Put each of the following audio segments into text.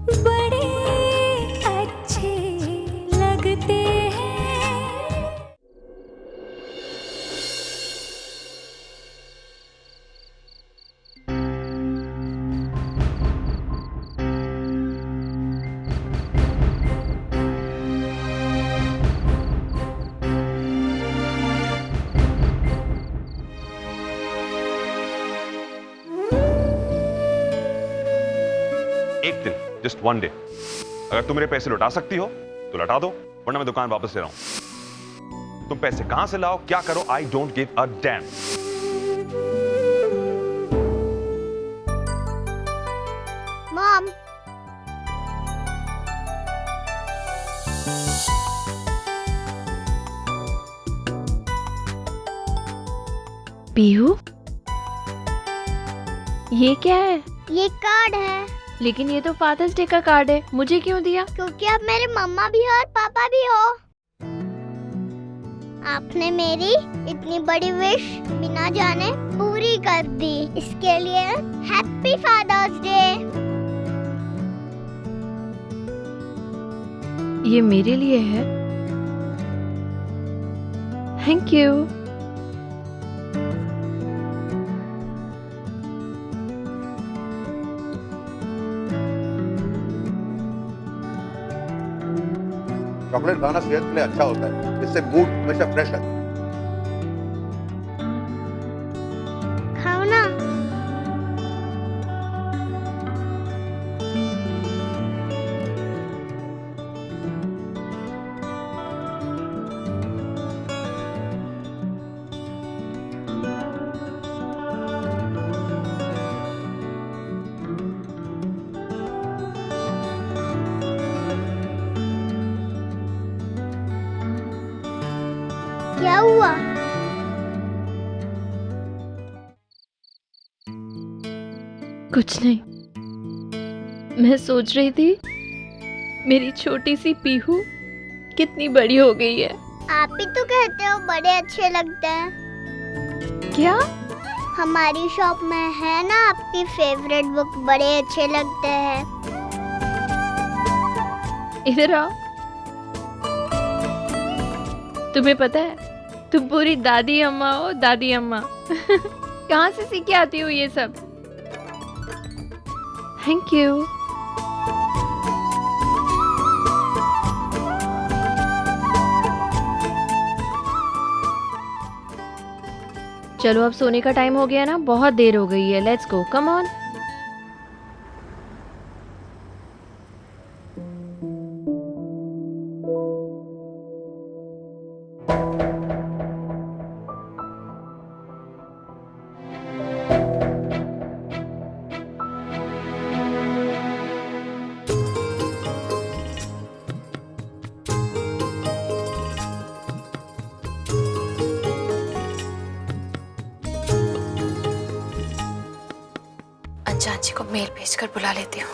बड़े अच्छे लगते हैं। एक दिन, जस्ट वन डे, अगर तुम मेरे पैसे लौटा सकती हो तो लौटा दो, वरना मैं दुकान वापस ले रहा हूं। तुम पैसे कहां से लाओ, क्या करो, I don't give a dam. Mom, Pihu, ये क्या है? ये कार्ड है लेकिन ये तो फादर्स डे का कार्ड है, मुझे क्यों दिया? क्योंकि आप मेरे मम्मा भी हो और पापा भी हो। आपने मेरी इतनी बड़ी विश बिना जाने पूरी कर दी। इसके लिए हैप्पी फादर्स डे। ये मेरे लिए है। Thank you. चॉकलेट खाना सेहत के लिए अच्छा होता है, इससे मूड हमेशा फ्रेश है। खाओ ना। क्या हुआ? कुछ नहीं, मैं सोच रही थी मेरी छोटी सी पीहू कितनी बड़ी हो गई है। आप ही तो कहते हो बड़े अच्छे लगते हैं। क्या? हमारी शॉप में है ना आपकी फेवरेट बुक, बड़े अच्छे लगते हैं। इधर आओ। तुम्हें पता है, तुम पूरी दादी अम्मा हो, दादी अम्मा। कहाँ से सीख के आती हो ये सब? Thank you. चलो अब सोने का टाइम हो गया ना, बहुत देर हो गई है। Let's go, come on. चाची को मेल भेजकर बुला लेती हूँ।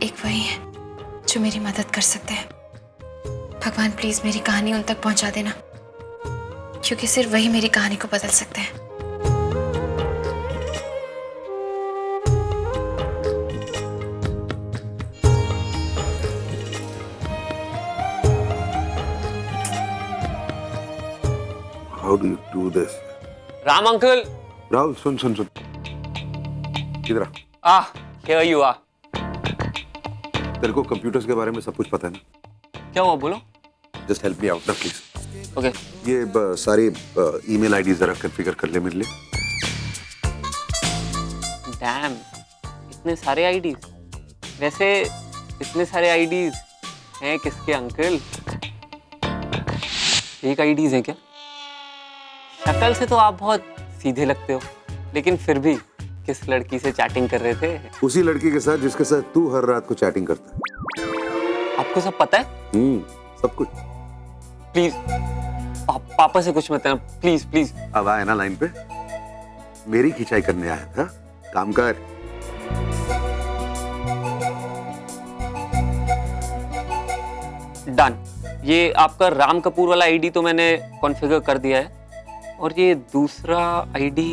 एक वही है जो मेरी मदद कर सकते हैं। भगवान प्लीज मेरी कहानी उन तक पहुंचा देना, क्योंकि सिर्फ वही मेरी कहानी को बदल सकते हैं। How do you do this? Ram uncle. Rahul सुन सुन सुन, इधर आ। here you are। तेरे को कंप्यूटर्स के बारे में सब कुछ पता है ना? क्या हुआ बोलो। जस्ट हेल्प मी आउट ना प्लीज। ओके। ये सारी ईमेल आईडी जरा कॉन्फ़िगर कर ले मेरे लिए। डैम, इतने सारे आईडीज। वैसे इतने सारे आईडीज हैं किसके अंकल? एक आईडीज हैं क्या? शक्ल से तो आप बहुत सीधे लगते हो, लेकिन फिर भी किस लड़की से चैटिंग कर रहे थे? उसी लड़की के साथ जिसके साथ तू हर रात को चैटिंग करता है। आपको सब पता है? सब कुछ। प्लीज पापा से कुछ मत कहना, प्लीज प्लीज। अब आए ना लाइन पे, मेरी खिंचाई करने आया था, काम कर। डन। ये आपका राम कपूर वाला आईडी तो मैंने कॉन्फ़िगर कर दिया है, और ये दूसरा आईडी,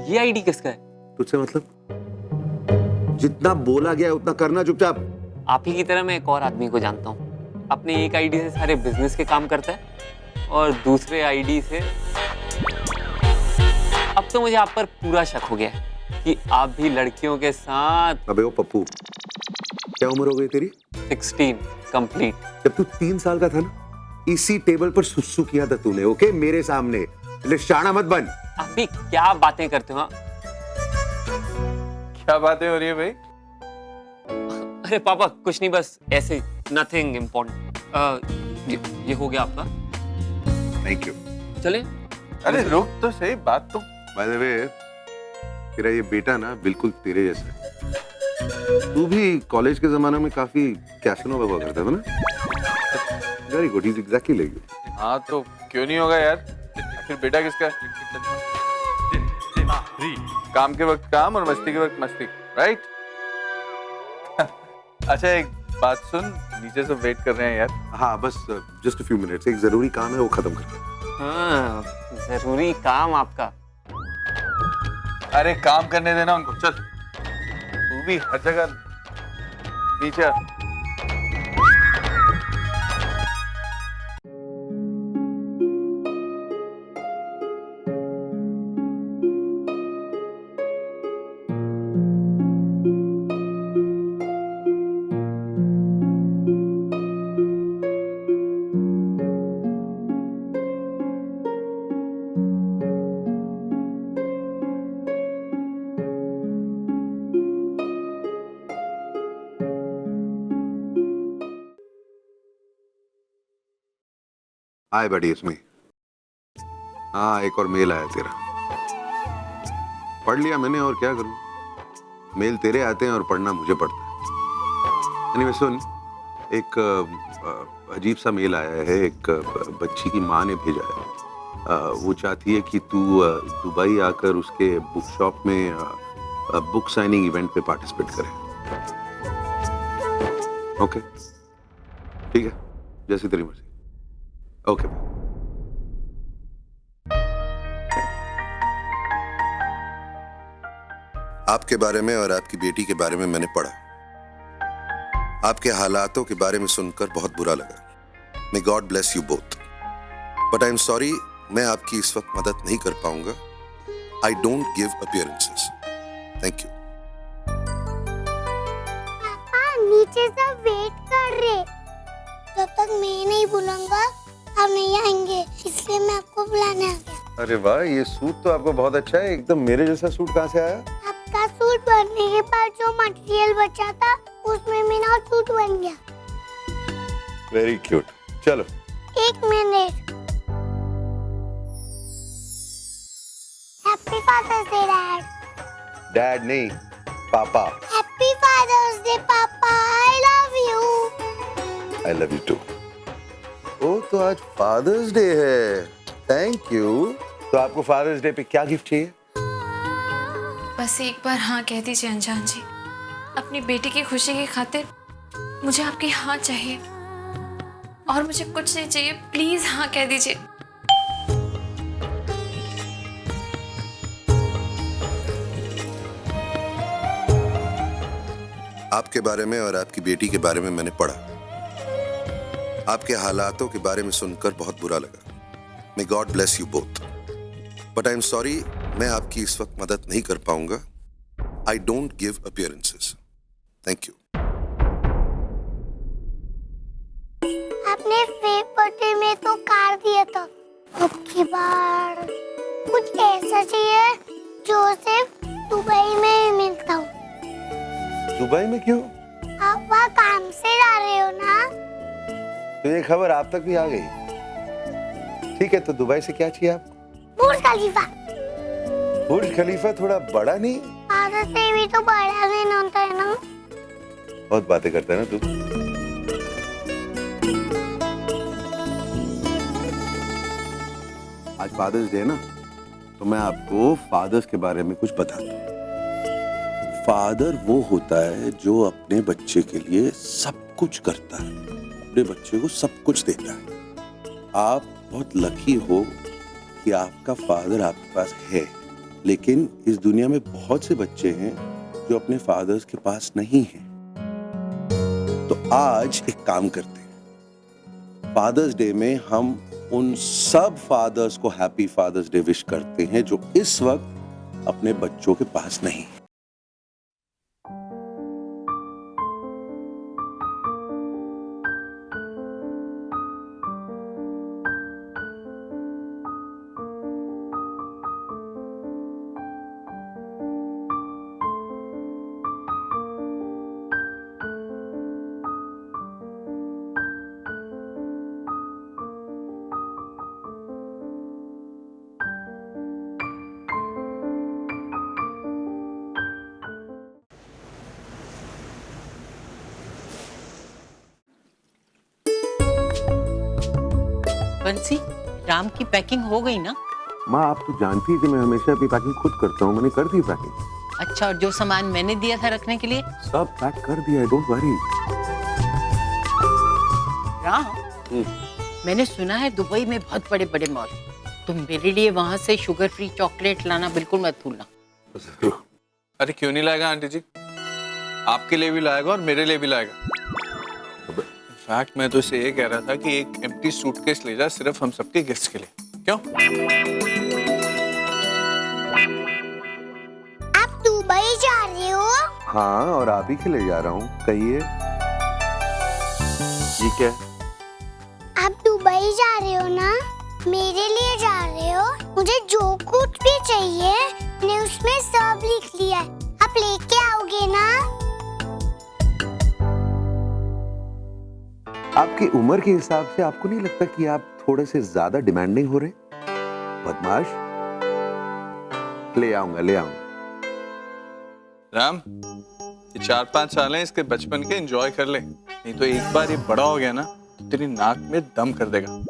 ये आईडी किसका है? तुझसे मतलब? जितना बोला गया है उतना करना, चुपचाप। आप ही की तरह मैं एक और आदमी को जानता हूँ, अपने एक आईडी से सारे बिजनेस के काम करता है और दूसरे आईडी से। अब तो मुझे आप पर पूरा शक हो गया है कि आप भी लड़कियों के साथ। अबे ओ पप्पू, क्या उम्र हो गई तेरी? 16 कंप्लीट। जब तू 3 साल का था ना, इसी टेबल पर सुसु किया था तूने, ओके, मेरे सामने। इसलिए शाना मत बन। आप भी क्या बातें करते हो? क्या बातें हो रही है भाई? अरे पापा कुछ नहीं, बस ऐसे, नथिंग इम्पोर्टेंट। ये हो गया आपका? Thank you. चले। अरे रुक तो सही, बात तो। बाय द वे, तेरा ये बेटा ना बिल्कुल तेरे जैसा है। तू भी कॉलेज के जमाने में काफी कैसनो हुआ करता था ना? Very good, is exactly like you. हाँ तो क्यों नहीं होगा यार? फिर बेटा किसका? काम के वक्त काम और मस्ती के वक्त मस्ती, राइट? अच्छा एक बात सुन, नीचे से वेट कर रहे हैं यार। हाँ बस जस्ट अ फ्यू मिनट्स, एक जरूरी काम है, वो खत्म करके। हाँ, जरूरी काम आपका। अरे काम करने देना उनको, चल। तू भी हर जगह नीचे आ। हाय बडी, इट्स मी। हाँ, एक और मेल आया तेरा, पढ़ लिया मैंने, और क्या करूं? मेल तेरे आते हैं और पढ़ना मुझे पड़ता है। एनीवे सुन, एक अजीब सा मेल आया है, एक बच्ची की माँ ने भेजा है। वो चाहती है कि तू दुबई आकर उसके बुक शॉप में बुक साइनिंग इवेंट पे पार्टिसिपेट करे। ओके ठीक है, जैसी तेरी मर्जी। ओके आपके बारे में और आपकी बेटी के बारे में मैंने पढ़ा। आपके हालातों के बारे में सुनकर बहुत बुरा लगा। May God bless you both, but I am sorry, मैं आपकी इस वक्त मदद नहीं कर पाऊंगा। I don't give appearances. Thank you. पापा नीचे सब वेट कर रहे, जब तक मैं नहीं बुलाऊंगा आप नहीं आएंगे, इसलिए मैं आपको बुलाने आ गया। अरे वाह, ये सूट तो आपको बहुत अच्छा है, एकदम मेरे जैसा सूट कहाँ से आया? आपका सूट बनने के बाद जो मटेरियल बचा था उसमें मेरा सूट बन गया। Very cute. चलो 1 minute. Happy father's day dad. Dad नहीं, पापा। हैप्पी फादर्स डे पापा, I love you. I love you too. Oh तो आज फादर्स डे है, थैंक यू। तो आपको फादर्स डे पे क्या गिफ्ट चाहिए? बस एक बार हाँ कह दीजिए अनजान जी, अपनी बेटी की खुशी की खातिर मुझे आपकी हाँ चाहिए, और मुझे कुछ नहीं चाहिए, प्लीज हाँ कह दीजिए। आपके बारे में और आपकी बेटी के बारे में मैंने पढ़ा। आपके हालातों के बारे में सुनकर बहुत बुरा लगा। May God bless you both, but I am sorry, मैं आपकी इस वक्त मदद नहीं कर पाऊंगा। I don't give appearances. Thank you. आपने बर्थडे में तो कार दिया था, अब की बार कुछ ऐसा चाहिए जो सिर्फ दुबई में ही मिलता हो। दुबई में क्यों? आप वहाँ काम से जा रहे हो ना? तो ये खबर आप तक भी आ गई। ठीक है, तो दुबई से क्या चाहिए आपको? बुर्ज खलीफा। बुर्ज खलीफा थोड़ा बड़ा नहीं? आधा से भी तो बड़ा लेना होता है ना। बहुत बातें करता है ना तू। आज फादर्स डे ना, तो मैं आपको फादर्स के बारे में कुछ बताता हूँ। फादर वो होता है जो अपने बच्चे के लिए सब कुछ करता है, अपने बच्चे को सब कुछ देता है। आप बहुत लकी हो कि आपका फादर आपके पास है, लेकिन इस दुनिया में बहुत से बच्चे हैं जो अपने फादर्स के पास नहीं है। तो आज एक काम करते हैं, फादर्स डे में हम उन सब फादर्स को हैप्पी फादर्स डे विश करते हैं जो इस वक्त अपने बच्चों के पास नहीं। बंसी, राम की पैकिंग हो गई ना? माँ, आप तो जानती है कि मैं हमेशा अपनी पैकिंग खुद करता हूँ। मैंने कर दी पैकिंग। अच्छा, और जो सामान मैंने दिया था रखने के लिए? सब पैक कर दिया है, डोंट वरी। राम, मैंने सुना है दुबई में बहुत बड़े बड़े मॉल। तुम मेरे लिए वहाँ से शुगर फ्री चॉकलेट लाना बिल्कुल मत भूलना। अरे क्यों नहीं लाएगा आंटी जी, आपके लिए भी लाएगा और मेरे लिए भी लाएगा। इनफैक्ट मैं तो इसे ये कह रहा था कि एक एम्प्टी सूटकेस ले जा, सिर्फ हम सबके गिफ्ट्स के लिए। क्यों? आप दुबई जा रहे हो? हाँ, और आप ही के लिए जा रहा हूँ। कहिए। ये क्या है? आप दुबई जा रहे हो ना? मेरे लिए जा रहे हो? मुझे जो कुछ भी चाहिए मैंने उसमें सब लिख लिया है। आप लेके आओगे ना? आपकी उम्र के हिसाब से आपको नहीं लगता कि आप थोड़े से ज्यादा डिमांडिंग हो रहे? बदमाश। ले आऊंगा, ले आऊंगा। राम, ये 4-5 साल हैं इसके बचपन के, एंजॉय कर ले। नहीं तो एक बार ये बड़ा हो गया ना तो तेरी नाक में दम कर देगा।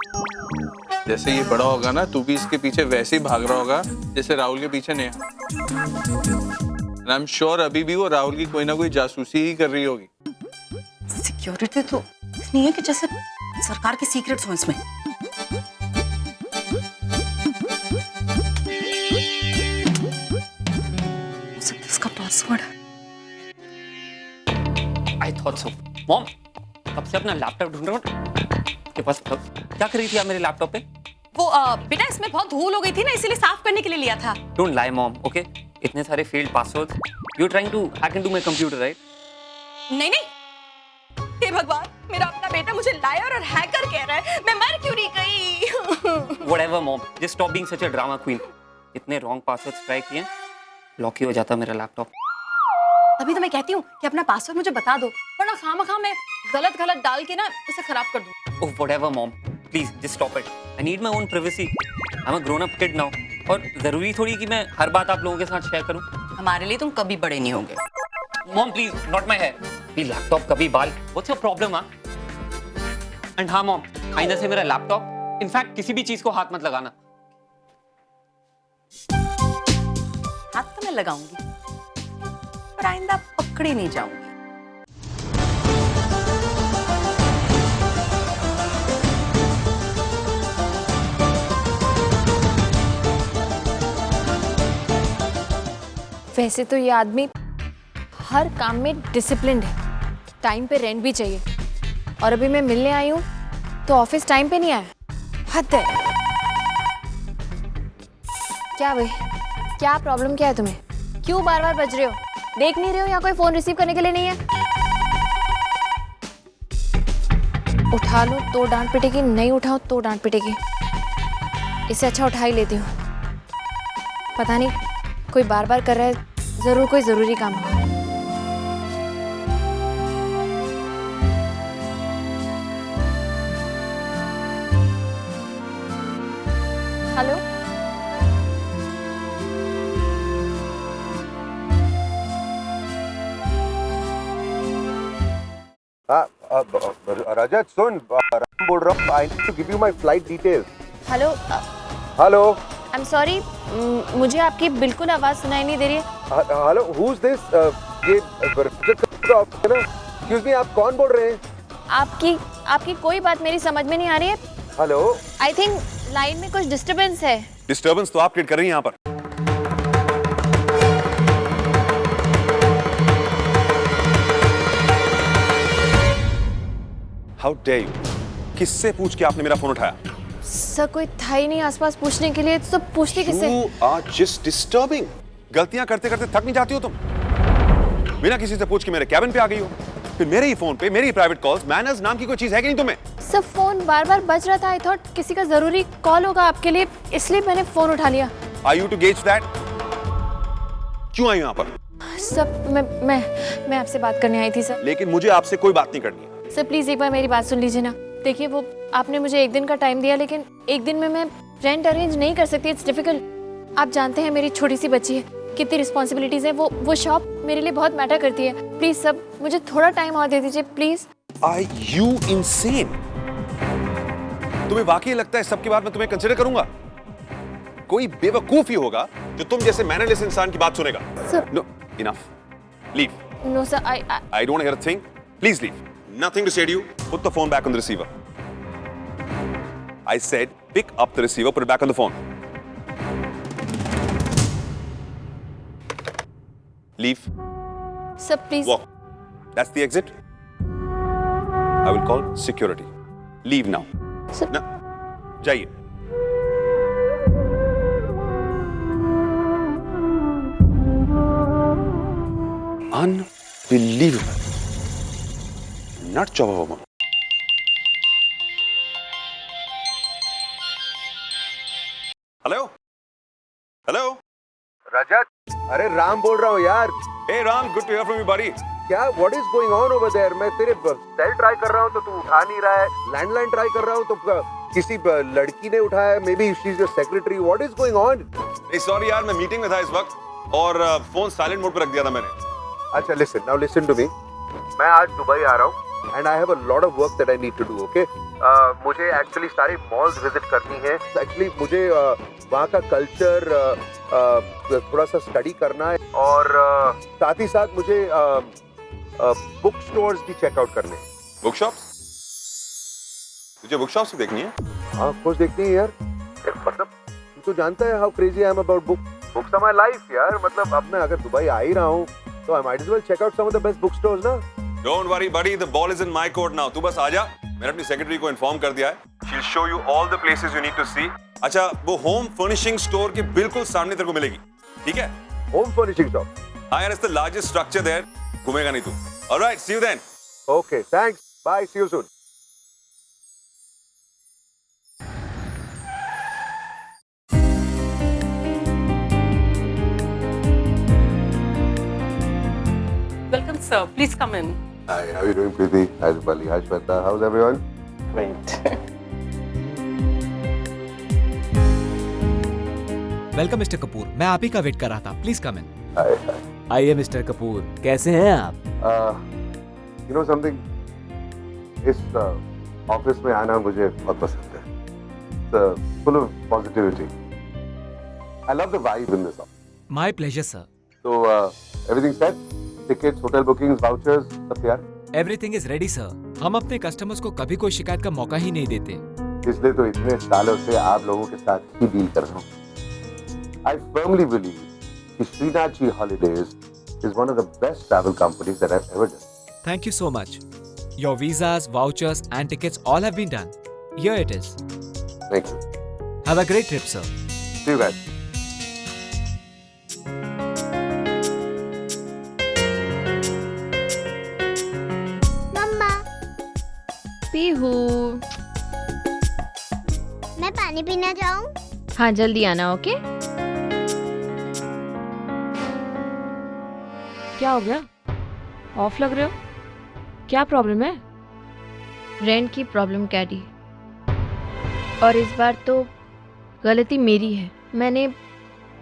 जैसे ये बड़ा होगा ना, तू भी इसके पीछे वैसे ही भाग रहा होगा जैसे राहुल के पीछे नेहा। आई एम श्योर अभी भी वो राहुल की कोई ना कोई जासूसी ही कर रही होगी। सिक्योरिटी तो नहीं है कि जैसे सरकार के सीक्रेट्स हो इसमें। हो सकता है इसका password. I thought so. Mom, कब से अपना लैपटॉप ढूंढ रहा हूँ के पास। क्या कर रही थी आप मेरे लैपटॉप पे? वो बेटा इसमें बहुत धूल हो गई थी ना, इसीलिए साफ करने के लिए लिया था। Don't lie mom, okay? इतने सारे failed passwords, you trying to hack into my computer, right? नहीं नहीं, हे भगवान, मेरा अपना बेटा मुझे लायर और हैकर कह रहा है। मैं मर क्यों नहीं गई? Whatever mom, just stop being such a drama queen. इतने रॉन्ग पासवर्ड्स ट्राई किए, लॉक ही हो जाता मेरा लैपटॉप। तभी तो मैं कहती हूँ कि अपना पासवर्ड मुझे बता दो, वरना खामखा मैं गलत डाल के ना इसे खराब कर दूँ। Oh whatever mom, please just stop it. I need my own privacy. I am a grown up kid now. और जरूरी थोड़ी कि मैं हर बात आप लोगों के साथ शेयर करूं। हमारे लिए तुम कभी बड़े नहीं होंगे। Mom please, not my hair. ये लैपटॉप कभी बाल, व्हाट्स योर प्रॉब्लम? हाँ एंड हाँ मॉम, आइंदा से मेरा लैपटॉप, इनफैक्ट किसी भी चीज को हाथ मत लगाना। हाथ तो मैं लगाऊंगी, पर आइंदा पकड़ी नहीं जाऊंगी। वैसे तो ये आदमी हर काम में डिसिप्लिन्ड है, टाइम पे रेंट भी चाहिए, और अभी मैं मिलने आई हूँ तो ऑफिस टाइम पे नहीं आया। हद है। क्या भाई, क्या प्रॉब्लम क्या है तुम्हें? क्यों बार बार बज रहे हो? देख नहीं रहे हो यहाँ कोई फोन रिसीव करने के लिए नहीं है? उठा लो तो डांट पिटेगी, नहीं उठाओ तो डांट पिटेगी। इससे अच्छा उठा ही लेती हूँ। पता नहीं कोई बार बार कर रहा है, जरूर कोई जरूरी काम हो। हेलो, रजत सुन, राम बोल रहा हूँ। I need to give you my flight details. Hello, hello, I am sorry, मुझे आपकी बिल्कुल आवाज़ सुनाई नहीं दे रही है। Hello, who is this? ये रजत का ऑफिस है ना? एक्सक्यूज मी, आप कौन बोल रहे हैं? आपकी कोई बात मेरी समझ में नहीं आ रही है। हेलो, आई थिंक लाइन में कुछ डिस्टरबेंस है। डिस्टर्बेंस तो आप क्रिएट कर रही हैं यहाँ पर। How dare you? किससे पूछ के आपने मेरा फोन उठाया? सर कोई था ही नहीं आसपास पूछने के लिए, तो पूछती किससे? You are just disturbing. गलतियां करते करते थक नहीं जाती हो तुम? बिना किसी से पूछ के मेरे कैबिन पे आ गई हो, फिर मेरे ही फोन पे मेरी प्राइवेट कॉल्स। मैनर्स नाम की कोई चीज है कि नहीं तुम्हें? सर फोन बार बार बज रहा था, आई थॉट किसी का जरूरी कॉल होगा आपके लिए, इसलिए मैंने फोन उठा लिया। Are you to gauge that? क्यों आई यहाँ पर? सर मैं आपसे बात करने आई थी सर। लेकिन मुझे आपसे कोई बात नहीं करनी है। सर प्लीज एक बार मेरी बात सुन लीजिए ना। देखिए वो आपने मुझे एक दिन का टाइम दिया, लेकिन एक दिन में मैं रेंट अरेंज नहीं कर सकती, इट्स डिफिकल्ट। आप जानते हैं मेरी छोटी सी बच्ची है, कितनी रिस्पॉन्सिबिलिटीज है, वो शॉप मेरे लिए बहुत मैटर करती है। प्लीज सर मुझे थोड़ा टाइम और दे दीजिए प्लीज। Are you insane? तुम्हें वाकई लगता है सबके बाद मैं तुम्हें कंसिडर करूंगा? कोई बेवकूफ ही होगा जो तुम जैसे मैनरलेस इंसान की बात सुनेगा। Sir No, enough. Leave. No sir I don't hear a thing. Please leave. Nothing to say to you. Put the phone back on the receiver. I said pick up the receiver, put it back on the phone. Leave. Sir please. Walk. That's the exit. I will call security. Leave now. Sir. No. जाइए। Unbelievable. Nut job of a woman. Hello? Hello? रजत, अरे राम बोल रहा हूँ यार। Hey Ram, good to hear from you, buddy. क्या what is going on over there? मैं तेरे cell try कर रहा हूँ तो तू उठा नहीं रहा है, लैंडलाइन ट्राई कर रहा हूँ तो किसी लड़की ने उठाया, may be she is your secretary. What is going on? Hey, sorry यार, मैं मीटिंग में था इस वक्त और फोन साइलेंट मोड पर रख दिया था मैंने। अच्छा listen, now listen to me. मैं आज दुबई आ रहा हूँ and I have a lot of work that I need to do, okay? मुझे एक्चुअली सारे मॉल्स विजिट करनी है। एक्चुअली मुझे वहाँ का कल्चर थोड़ा सा स्टडी करना है और साथ ही साथ मुझे बुक स्टोर्स भी चेकआउट करने हैं। Book shops? तुझे बुक शॉप्स भी देखनी है? हाँ कुछ देखनी है यार। मतलब तू तो जानता है how crazy I am about books are my life यार। मतलब अब मैं अगर दुबई आ ही रहा हूँ तो I might as well check out some of the best book stores ना। Don't worry, buddy. The ball is in my court now. तू बस आजा। मैंने अपनी सेक्रेटरी को इन्फॉर्म कर दिया है। She'll show you all the places you need to see. अच्छा, वो होम फर्निशिंग स्टोर के बिल्कुल सामने तेरे को मिलेगी, ठीक है? Home furnishing shop? हाँ यार, it's the largest structure there. घूमेगा नहीं तू। All right, see you then. Okay, thanks. Bye. See you soon. Welcome, sir. Please come in. Hi, how are you doing, Preeti? Hi, Rupali. Hi, Shweta. How's everyone? Great. Welcome mister Kapoor, मैं आप ही का wait कर रहा था। Please come in. Hi, hi. आइए mister Kapoor, कैसे हैं आप? You know something? इस ऑफिस में आना मुझे बहुत पसंद है। It's full of positivity. I love the vibe in this office. My pleasure sir. So, everything set? Tickets, hotel bookings, vouchers, सब तैयार? Everything is ready sir. हम अपने कस्टमर्स को कभी कोई शिकायत का मौका ही नहीं देते। इसलिए तो इतने सालों से आप लोगों के साथ ही डील कर रहा हूँ। I firmly believe that Srinath Holidays is one of the best travel companies that I've ever done. Thank you so much. Your visas, vouchers and tickets all have been done. Here it is. Thank you. Have a great trip sir. See you guys. मम्मा, पीहू। मैं पानी पीना जाऊं? हाँ जल्दी आना, okay? क्या हो गया? ऑफ लग रहे हो? क्या प्रॉब्लम है? रेंट की प्रॉब्लम कैडी, और इस बार तो गलती मेरी है। मैंने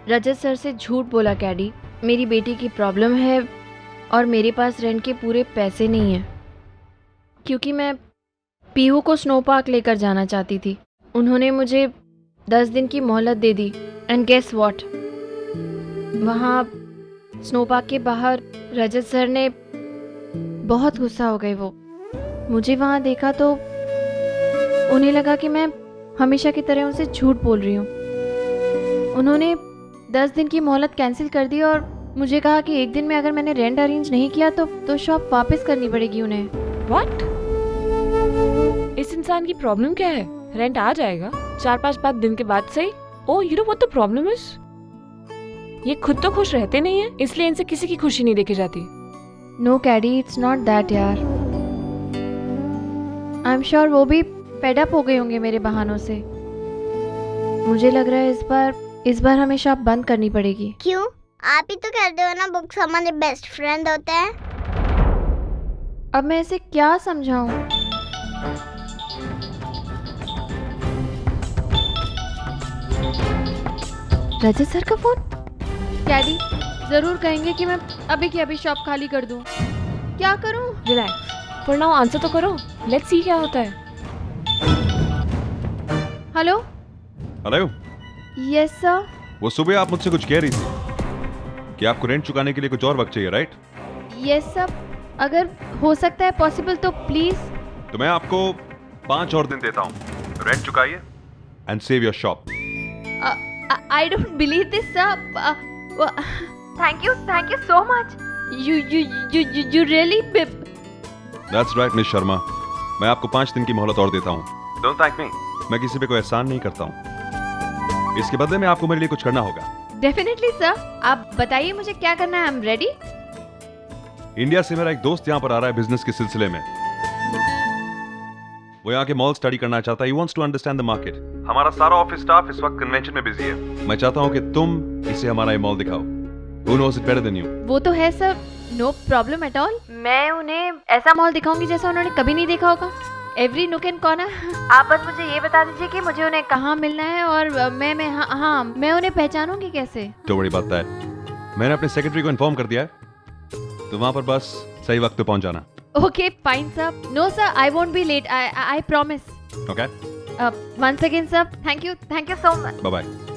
रजत सर से झूठ बोला कैडी। मेरी बेटी की प्रॉब्लम है और मेरे पास रेंट के पूरे पैसे नहीं हैं, क्योंकि मैं पीहू को स्नो पार्क लेकर जाना चाहती थी। उन्होंने मुझे 10 दिन की मोहलत दे दी एंड गेस व्हाट, वहाँ स्नो पार्क के बाहर रजत सर ने बहुत गुस्सा हो गए। वो मुझे वहाँ देखा तो उन्हें लगा कि मैं हमेशा की तरह उनसे झूठ बोल रही हूँ। उन्होंने 10 दिन की मोहलत कैंसिल कर दी और मुझे कहा कि एक दिन में अगर मैंने रेंट अरेंज नहीं किया तो शॉप वापस करनी पड़ेगी उन्हें। व्हाट? इस इंसान की प्रॉब्लम क्या है? रेंट आ जाएगा 4-5 दिन के बाद सही। Oh you know what the problem is? ये खुद तो खुश रहते नहीं है, इसलिए इनसे किसी की खुशी नहीं देखी जाती। No Caddy, it's not that यार। आई एम श्योर वो भी फेड अप हो गए होंगे मेरे बहानों से। मुझे लग रहा है इस बार हमें शॉप बंद करनी पड़ेगी। क्यों? आप ही तो कहते हो ना बुक्स हमारे बेस्ट फ्रेंड होते हैं। अब मैं इसे क्या समझाऊं? रजत सर का फोन? कैडी जरूर कहेंगे कि मैं अभी की अभी शॉप खाली कर दूं। क्या करूं? रिलैक्स, फॉर नाउ आंसर तो करो, लेट्स सी क्या होता है। हेलो। हेलो। Yes sir. वो सुबह आप मुझसे कुछ कह रही थी कि आपको रेंट चुकाने के लिए कुछ और वक्त चाहिए, राइट? यस सर, अगर हो सकता है पॉसिबल तो प्लीज। तो मैं आपको 5 और दिन देता हूँ, रेंट चुकाइए and save your shop. I don't believe this sir. Thank you so much. You really. That's right miss Sharma, मैं आपको 5 दिन की मोहलत और देता हूँ। डोंट थैंक मी, मैं किसी पे कोई एहसान नहीं करता हूँ। इसके बदले में आपको मेरे लिए कुछ करना होगा। डेफिनेटली सर, आप बताइए मुझे क्या करना है। I am ready. इंडिया से मेरा एक दोस्त यहाँ पर आ रहा है बिजनेस के सिलसिले में। वो यहाँ के मॉल स्टडी करना चाहता है। He wants to understand the market। हमारा सारा ऑफिस स्टाफ इस वक्त कन्वेंशन में बिजी है। मैं चाहता हूँ कि तुम इसे हमारा ये मॉल दिखाओ। Who knows it better than you? वो तो है sir, no problem at all. मैं उन्हें ऐसा मॉल दिखाऊंगी जैसा उन्होंने कभी नहीं देखा होगा। एवरी नुक एंड कॉर्नर। आप बस मुझे ये बता दीजिए कि मुझे उन्हें कहाँ मिलना है और मैं उन्हें पहचानूंगी कैसे। तो बड़ी बात है, मैंने अपने सेक्रेटरी को इन्फॉर्म कर दिया है, तो वहां पर बस सही वक्त पे पहुंच जाना। Okay fine sir. No sir, I won't be late, I promise. Okay, once again sir, thank you so much. Bye bye.